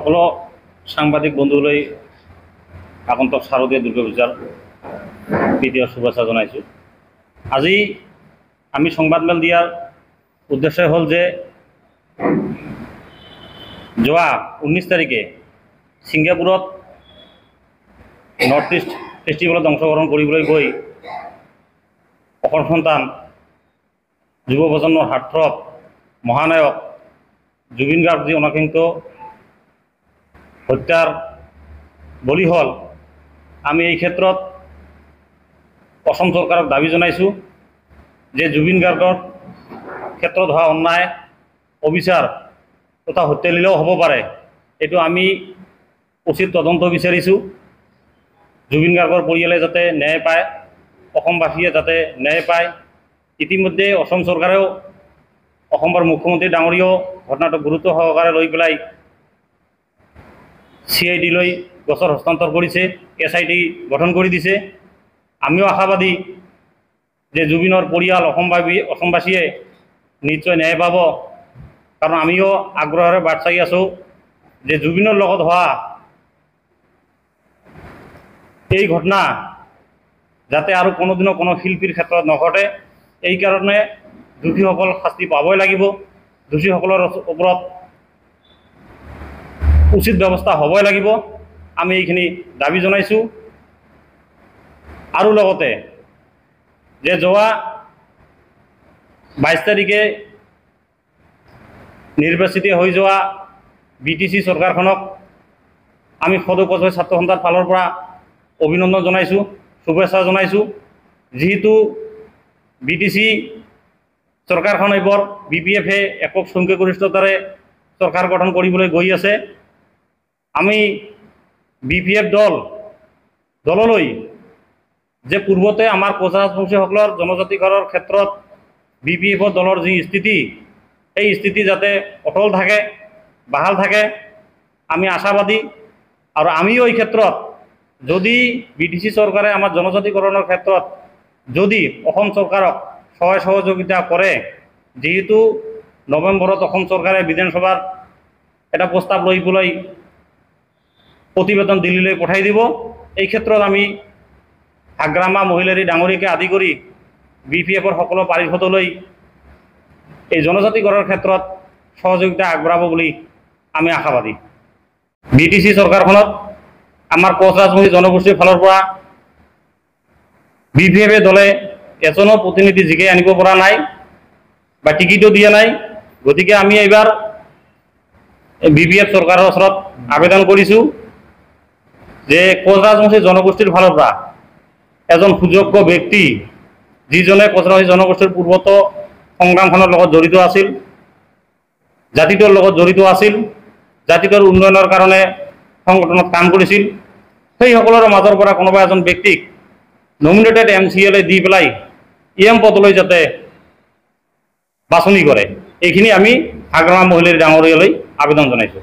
সকলো সাংবাদিক বন্ধুলৈ আগন্তুক শাৰদীয় দুৰ্গা পূজাৰ দ্বিতীয় শুভেচ্ছা জনাইছোঁ। আজি আমি সংবাদমেল দিয়াৰ উদ্দেশ্য হ'ল যে যোৱা 19 তাৰিখে ছিংগাপুৰত নৰ্থ ইষ্ট ফেষ্টিভেলত অংশগ্ৰহণ কৰিবলৈ গৈ অসম সন্তান যুৱ প্ৰজন্মৰ হাৰ্টথ্ৰব মহানায়ক জুবিন গাৰ্গ যি অনাকাংক্ষিত হত্যাৰ বলি হ'ল, আমি এই ক্ষেত্ৰত অসম চৰকাৰক দাবী জনাইছোঁ যে জুবিন গাৰ্গৰ ক্ষেত্ৰত হোৱা অন্যায় অবিচাৰ তথা হত্যালীলাও হ'ব পাৰে, এইটো আমি উচিত তদন্ত বিচাৰিছোঁ। জুবিন গাৰ্গৰ পৰিয়ালে যাতে ন্যায় পায়, অসমবাসীয়ে যাতে ন্যায় পায়। ইতিমধ্যে অসম চৰকাৰেও অসমৰ মুখ্যমন্ত্ৰী ডাঙৰীয়াও ঘটনাটো গুৰুত্ব সহকাৰে লৈ পেলাই CID লৈ গোচৰ হস্তান্তৰ কৰিছে, SIT গঠন কৰি দিছে। আমিও আশাবাদী যে জুবিনৰ পৰিয়াল অসমবাসীয়ে নিশ্চয় ন্যায় পাব, কাৰণ আমিও আগ্ৰহেৰে বাট চাই আছোঁ যে জুবিনৰ লগত হোৱা এই ঘটনা যাতে আৰু কোনোদিনো কোনো শিল্পীৰ ক্ষেত্ৰত নঘটে, এই কাৰণে দোষীসকল শাস্তি পাবই লাগিব। দোষীসকলৰ ওপৰত উচিত ব্যৱস্থা হ'বই লাগিব, আমি এইখিনি দাবী জনাইছোঁ। আৰু লগতে যে যোৱা 22 তাৰিখে নিৰ্বাচিত হৈ যোৱা BTC চৰকাৰখনক আমি সদুপযোগী ছাত্ৰ সন্থাৰ ফালৰ পৰা অভিনন্দন জনাইছোঁ, শুভেচ্ছা জনাইছোঁ। যিহেতু BTC চৰকাৰখন এইবাৰ BPF-এ একক সংখ্যাগৰিষ্ঠতাৰে চৰকাৰ গঠন কৰিবলৈ গৈ আছে। আমি BPF দললৈ যে পূৰ্বতে আমাৰ কোচ ৰাজবংশীসকলৰ জনজাতিকৰণৰ ক্ষেত্ৰত BPF দলৰ যি স্থিতি, এই স্থিতি যাতে অটল থাকে, বাহাল থাকে, আমি আশাবাদী। আৰু আমিও এই ক্ষেত্ৰত যদি BTC চৰকাৰে আমাৰ জনজাতিকৰণৰ ক্ষেত্ৰত যদি অসম চৰকাৰক সহায় সহযোগিতা কৰে, যেহেতু নৱেম্বৰত অসম চৰকাৰে বিধানসভাৰ এটা প্ৰস্তাৱ লৈ পেলাই প্ৰতিবেদন দিল্লীলৈ পঠাই দিব, এই ক্ষেত্ৰত আমি হাগ্ৰামা মহিলাৰী ডাঙৰীয়াকে আদি কৰি BPF-ৰ সকলো পাৰিষদলৈ এই জনজাতিকৰণৰ ক্ষেত্ৰত সহযোগিতা আগবঢ়াব বুলি আমি আশাবাদী। BTC চৰকাৰখনত আমাৰ কোচ ৰাজবংশী জনগোষ্ঠীৰ ফালৰ পৰা BPF দলে এজনো প্ৰতিনিধি জিকাই আনিব পৰা নাই বা টিকিটো দিয়া নাই। গতিকে আমি এইবাৰ BPF চৰকাৰৰ ওচৰত আবেদন কৰিছোঁ যে কোচ ৰাজবংশী জনগোষ্ঠীৰ ফালৰ পৰা এজন সুযোগ্য ব্যক্তি, যিজনে কোচ ৰাজবংশী জনগোষ্ঠীৰ পূৰ্বত সংগ্ৰামখনৰ লগত জড়িত আছিল, জাতিটোৰ লগত জড়িত আছিল, জাতিটোৰ উন্নয়নৰ কাৰণে সংগঠনত কাম কৰিছিল, সেইসকলৰ মাজৰ পৰা কোনোবা এজন ব্যক্তিক নমিনেটেড MCLA দি পেলাই EM পদলৈ যাতে বাছনি কৰে, এইখিনি আমি হাগ্ৰামা মহিলাৰী ডাঙৰীয়ালৈ আবেদন জনাইছোঁ।